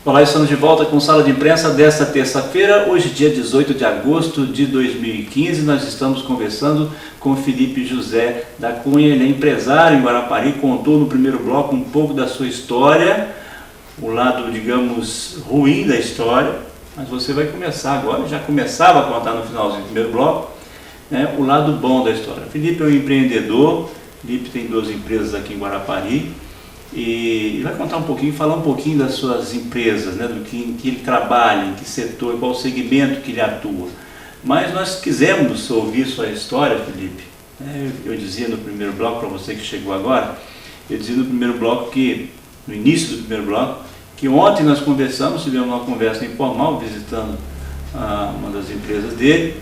Olá, estamos de volta com Sala de Imprensa desta terça-feira, hoje dia 18 de agosto de 2015. Nós estamos conversando com Felipe José da Cunha, ele é empresário em Guarapari, contou no primeiro bloco um pouco da sua história, o lado, digamos, ruim da história, mas você vai começar agora, já começava a contar no finalzinho do primeiro bloco, né, o lado bom da história. Felipe é um empreendedor, Felipe tem 2 empresas aqui em Guarapari, e vai contar um pouquinho, falar um pouquinho das suas empresas, né, do que ele trabalha, em que setor, qual segmento que ele atua. Mas nós quisemos ouvir sua história, Felipe. Eu dizia no primeiro bloco, para você que chegou agora, eu dizia no primeiro bloco que, no início do primeiro bloco, que ontem nós conversamos, tivemos uma conversa informal, visitando uma das empresas dele.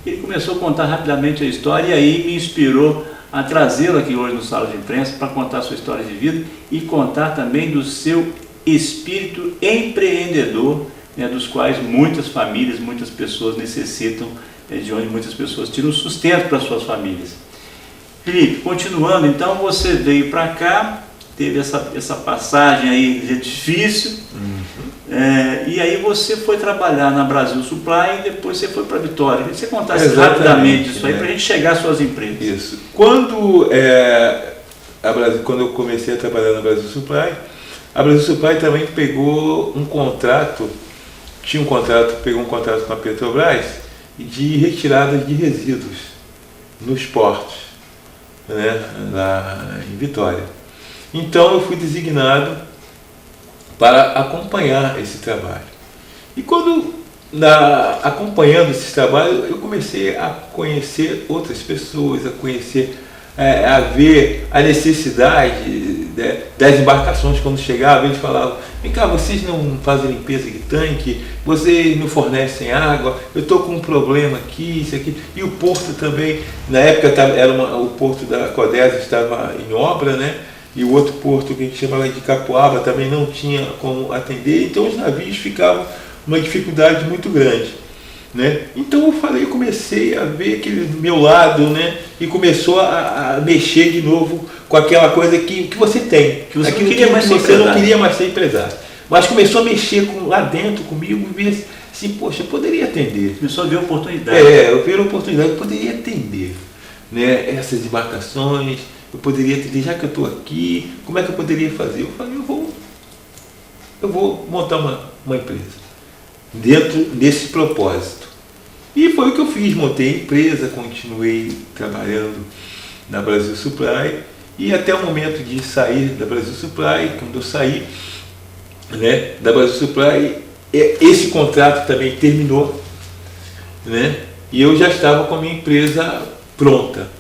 Ele começou a contar rapidamente a história e aí me inspirou a trazê-lo aqui hoje no Sala de Imprensa para contar a sua história de vida e contar também do seu espírito empreendedor, né, dos quais muitas famílias, muitas pessoas necessitam, de onde muitas pessoas tiram sustento para suas famílias. Felipe, continuando, então você veio para cá, teve essa passagem aí difícil, e aí você foi trabalhar na Brasil Supply e depois você foi para a Vitória. Queria que você contasse rapidamente isso aí, para a gente chegar às suas empresas. Isso. Quando eu comecei a trabalhar na Brasil Supply, a Brasil Supply também pegou um contrato, pegou um contrato com a Petrobras de retirada de resíduos nos portos, né, lá em Vitória. Então eu fui designado para acompanhar esse trabalho. E quando, acompanhando esse trabalho, eu comecei a conhecer outras pessoas, a ver a necessidade, né, das embarcações. Quando chegava, eles falavam: vem cá, vocês não fazem limpeza de tanque, vocês não fornecem água, eu estou com um problema aqui, isso aqui. E o porto também, na época o porto da Codesa estava em obra, né? E o outro porto que a gente chamava de Capoaba também não tinha como atender, então os navios ficavam uma dificuldade muito grande, né? Então eu comecei a ver aquele meu lado, né? E começou a mexer de novo com aquela coisa que você tem, que você não queria mais ser empresário. Não queria mais ser empresário, mas começou a mexer lá dentro comigo, ver assim, poxa, eu poderia atender. Começou a ver oportunidade. Eu vi a oportunidade, eu poderia atender, né, essas embarcações. Eu poderia atender, já que eu estou aqui, como é que eu poderia fazer? Eu falei, eu vou montar uma empresa dentro desse propósito. E foi o que eu fiz, montei a empresa, continuei trabalhando na Brasil Supply e até o momento de sair da Brasil Supply, quando eu saí, né, da Brasil Supply, esse contrato também terminou, né, e eu já estava com a minha empresa pronta.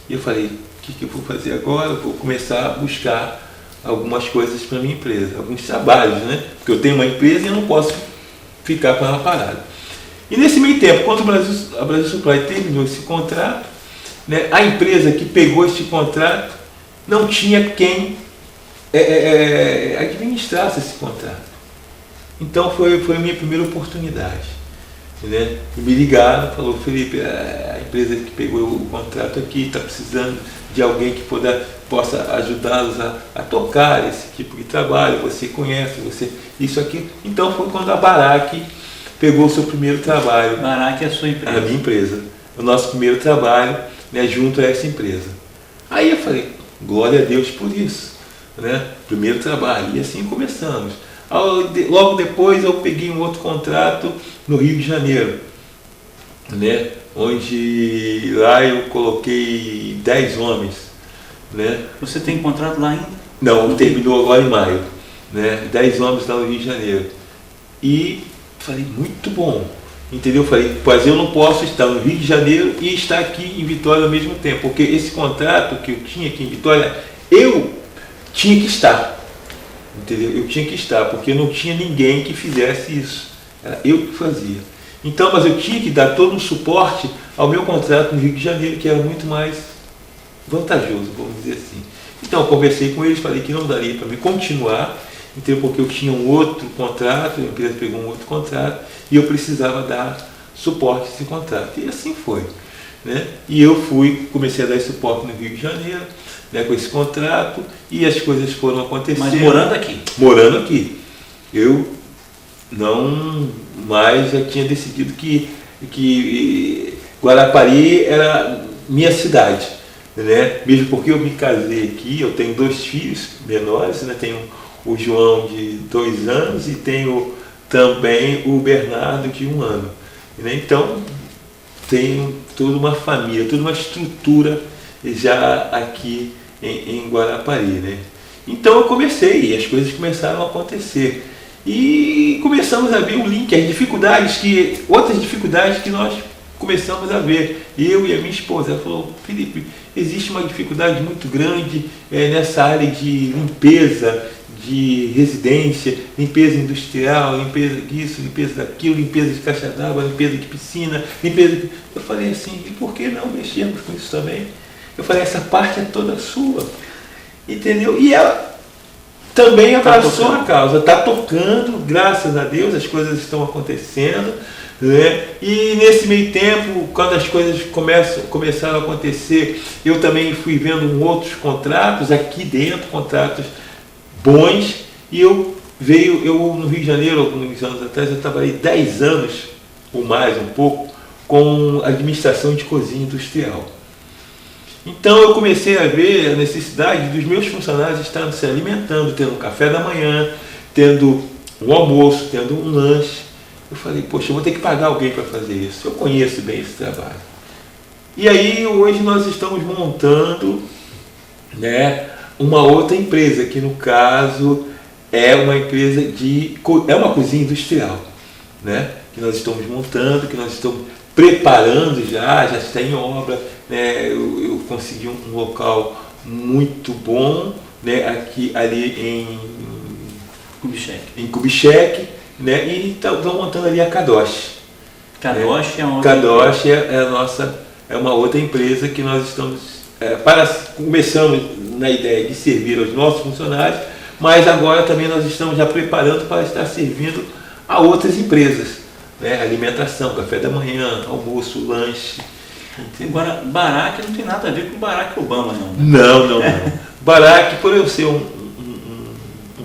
E eu falei, o que eu vou fazer agora? Eu vou começar a buscar algumas coisas para a minha empresa, alguns trabalhos, né? Porque eu tenho uma empresa e eu não posso ficar com ela parada. E nesse meio tempo, quando a Brasil Supply terminou esse contrato, né, a empresa que pegou esse contrato não tinha quem administrasse esse contrato. Então foi a minha primeira oportunidade. Né? E me ligaram, falou: Felipe, a empresa que pegou o contrato aqui está precisando de alguém que possa ajudá-los a tocar esse tipo de trabalho, você conhece, isso aqui. Então foi quando a Barac pegou o seu primeiro trabalho. Barac é a sua empresa? A minha empresa, o nosso primeiro trabalho, né, junto a essa empresa. Aí eu falei, glória a Deus por isso, né? Primeiro trabalho, e assim começamos. Logo depois eu peguei um outro contrato no Rio de Janeiro, né, onde lá eu coloquei 10 homens. Né. Você tem contrato lá ainda? Não, terminou agora em maio. Né, 10 homens lá no Rio de Janeiro. E falei, muito bom. Entendeu? Falei, mas eu não posso estar no Rio de Janeiro e estar aqui em Vitória ao mesmo tempo, porque esse contrato que eu tinha aqui em Vitória, eu tinha que estar. Entendeu? Eu tinha que estar, porque não tinha ninguém que fizesse isso. Era eu que fazia. Então, mas eu tinha que dar todo um suporte ao meu contrato no Rio de Janeiro, que era muito mais vantajoso, vamos dizer assim. Então, eu conversei com eles, falei que não daria para mim continuar, entendeu? Porque eu tinha um outro contrato, a empresa pegou um outro contrato, e eu precisava dar suporte a esse contrato. E assim foi. Né? E eu comecei a dar esse suporte no Rio de Janeiro, né, com esse contrato, e as coisas foram acontecendo. Mas morando aqui? Morando aqui. Eu não mais já tinha decidido que Guarapari era minha cidade, né? Mesmo porque eu me casei aqui, eu tenho 2 filhos menores, né? Tenho o João de 2 anos e tenho também o Bernardo de 1 ano, né? Então tenho toda uma família, toda uma estrutura já aqui em Guarapari, né? Então eu comecei, e as coisas começaram a acontecer. E começamos a ver o link, outras dificuldades que nós começamos a ver. Eu e a minha esposa, ela falou: Felipe, existe uma dificuldade muito grande nessa área de limpeza, de residência, limpeza industrial, limpeza disso, limpeza daquilo, limpeza de caixa d'água, limpeza de piscina, limpeza. Eu falei assim: e por que não mexermos com isso também? Eu falei: essa parte é toda sua, entendeu? E ela também abraçou a causa, está tocando, graças a Deus, as coisas estão acontecendo, né? E nesse meio tempo, quando as coisas começaram a acontecer, eu também fui vendo outros contratos aqui dentro, contratos bons, e eu no Rio de Janeiro, alguns anos atrás, eu trabalhei 10 anos, ou mais um pouco, com administração de cozinha industrial. Então eu comecei a ver a necessidade dos meus funcionários estarem se alimentando, tendo um café da manhã, tendo um almoço, tendo um lanche. Eu falei: poxa, eu vou ter que pagar alguém para fazer isso. Eu conheço bem esse trabalho. E aí hoje nós estamos montando, né, uma outra empresa, que no caso é uma empresa é uma cozinha industrial, né, que nós estamos montando, que nós estamos preparando, já está em obra, né? Eu consegui um local muito bom, né, ali em Kubitschek, né, e estão montando ali a Kadosh. Kadosh, né? Kadosh é uma outra empresa que nós estamos começamos na ideia de servir aos nossos funcionários, mas agora também nós estamos já preparando para estar servindo a outras empresas, né? Alimentação, café da manhã, almoço, lanche. Agora, Barack não tem nada a ver com Barack Obama, não. Não. Barack, por eu ser um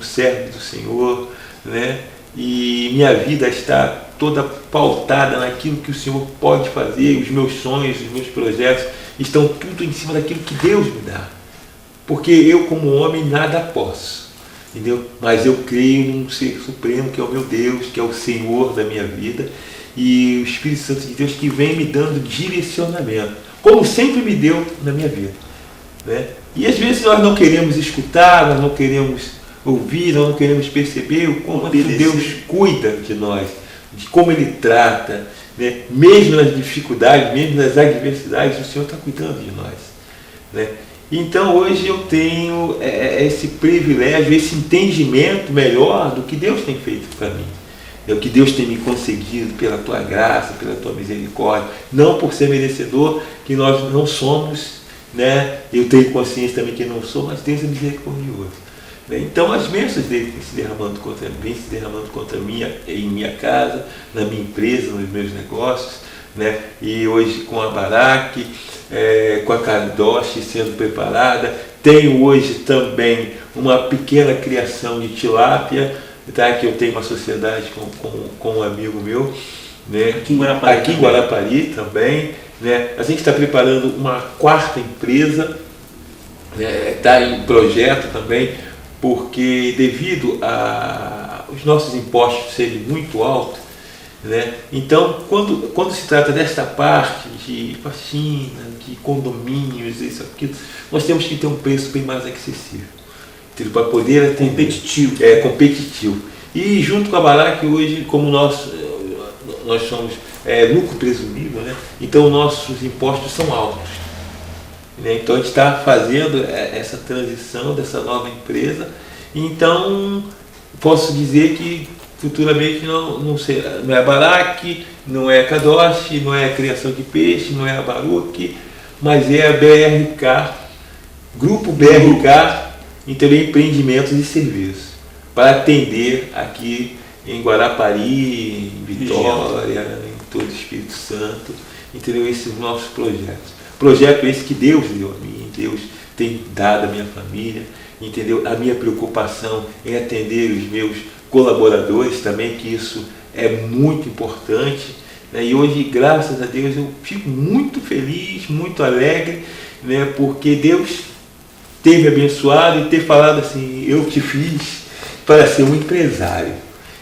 servo do Senhor, né? E minha vida está toda pautada naquilo que o Senhor pode fazer, os meus sonhos, os meus projetos estão tudo em cima daquilo que Deus me dá. Porque eu, como homem, nada posso, entendeu? Mas eu creio num ser supremo, que é o meu Deus, que é o Senhor da minha vida, e o Espírito Santo de Deus que vem me dando direcionamento, como sempre me deu na minha vida, né? E às vezes nós não queremos escutar, nós não queremos ouvir, nós não queremos perceber o como Deus cuida de nós, de como Ele trata, né? Mesmo nas dificuldades, mesmo nas adversidades, o Senhor está cuidando de nós, né? Então hoje eu tenho esse privilégio, esse entendimento melhor do que Deus tem feito para mim, o que Deus tem me concedido pela Tua graça, pela Tua misericórdia, não por ser merecedor, que nós não somos, né? Eu tenho consciência também que não sou, mas Deus é misericordioso, né? Então as bênçãos dele vêm se derramando contra mim, em minha casa, na minha empresa, nos meus negócios, né? E hoje com a Barack, com a Kadosh sendo preparada, tenho hoje também uma pequena criação de tilápia, tá? Que eu tenho uma sociedade com um amigo meu, né? Aqui em Guarapari também, né? A gente está preparando uma 4ª empresa, está em projeto também, porque devido aos nossos impostos serem muito altos, né? Então quando se trata desta parte de faxina, de condomínios, isso, aquilo, nós temos que ter um preço bem mais acessível, para poder atender. Competitivo. E junto com a Barack hoje, como nós somos lucro presumível, né? Então nossos impostos são altos, né? Então a gente está fazendo essa transição dessa nova empresa. Então posso dizer que futuramente não é a Barack, não é a Kadosh, não é a criação de peixe, não é a Baruch, mas é a BRK, Grupo BRK, então empreendimentos e serviços, para atender aqui em Guarapari, em Vitória, em todo o Espírito Santo, entendeu? Esses nossos projetos. Projeto esse que Deus deu a mim, Deus tem dado à minha família, entendeu? A minha preocupação em atender os meus colaboradores também, que isso é muito importante, né? E hoje, graças a Deus, eu fico muito feliz, muito alegre, né? Porque Deus ter me abençoado e ter falado assim: eu te fiz para ser um empresário,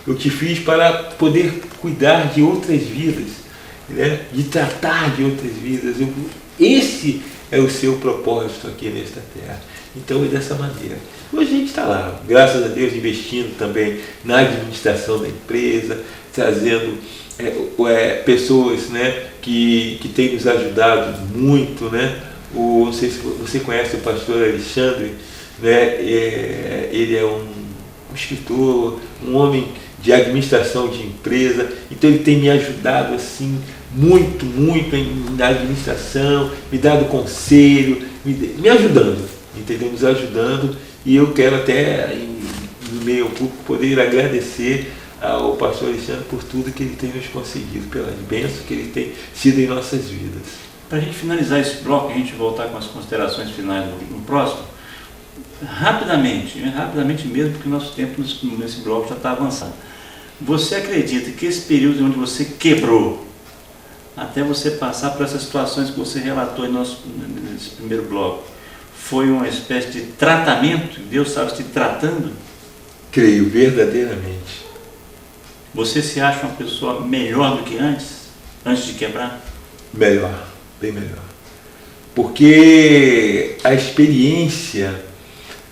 eu te fiz para poder cuidar de outras vidas, né? De tratar de outras vidas. Esse é o seu propósito aqui nesta terra. Então é dessa maneira. Hoje a gente está lá, graças a Deus, investindo também na administração da empresa, trazendo pessoas, né, que têm nos ajudado muito, né? Não sei se você conhece o pastor Alexandre, né? Ele é um escritor, um homem de administração de empresa, então ele tem me ajudado assim muito na administração, me dado conselho, me ajudando, entendeu? Nos ajudando, e eu quero até no meio público poder agradecer ao pastor Alexandre por tudo que ele tem nos conseguido, pelas bênçãos que ele tem sido em nossas vidas. Para a gente finalizar esse bloco, a gente voltar com as considerações finais no próximo, rapidamente mesmo, porque o nosso tempo nesse bloco já está avançado. Você acredita que esse período onde você quebrou, até você passar por essas situações que você relatou nesse primeiro bloco, foi uma espécie de tratamento? Deus estava te tratando? Creio verdadeiramente. Você se acha uma pessoa melhor do que antes de quebrar? Melhor, bem melhor. Porque a experiência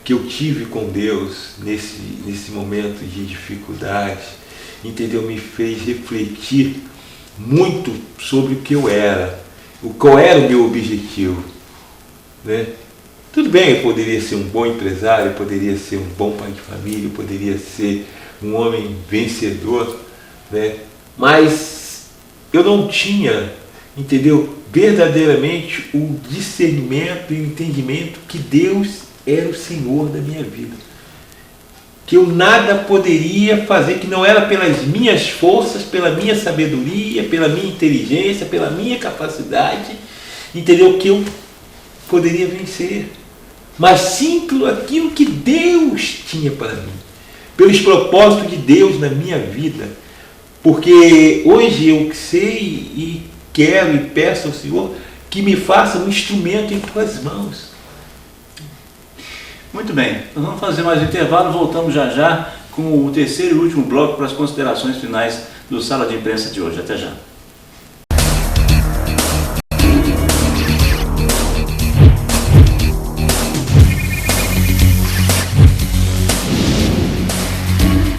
que eu tive com Deus nesse momento de dificuldade, entendeu? Me fez refletir muito sobre o que eu era, qual era o meu objetivo, né? Tudo bem, eu poderia ser um bom empresário, eu poderia ser um bom pai de família, eu poderia ser um homem vencedor, né? Mas eu não tinha, entendeu? Verdadeiramente o discernimento e o entendimento que Deus era o Senhor da minha vida, que eu nada poderia fazer, que não era pelas minhas forças, pela minha sabedoria, pela minha inteligência, pela minha capacidade, entendeu? Que eu poderia vencer, mas sim por aquilo que Deus tinha para mim, pelos propósitos de Deus na minha vida, porque hoje eu sei e quero e peço ao Senhor que me faça um instrumento em tuas mãos. Muito bem, nós vamos fazer mais um intervalo, voltamos já com o terceiro e último bloco para as considerações finais do Sala de Imprensa de hoje. Até já.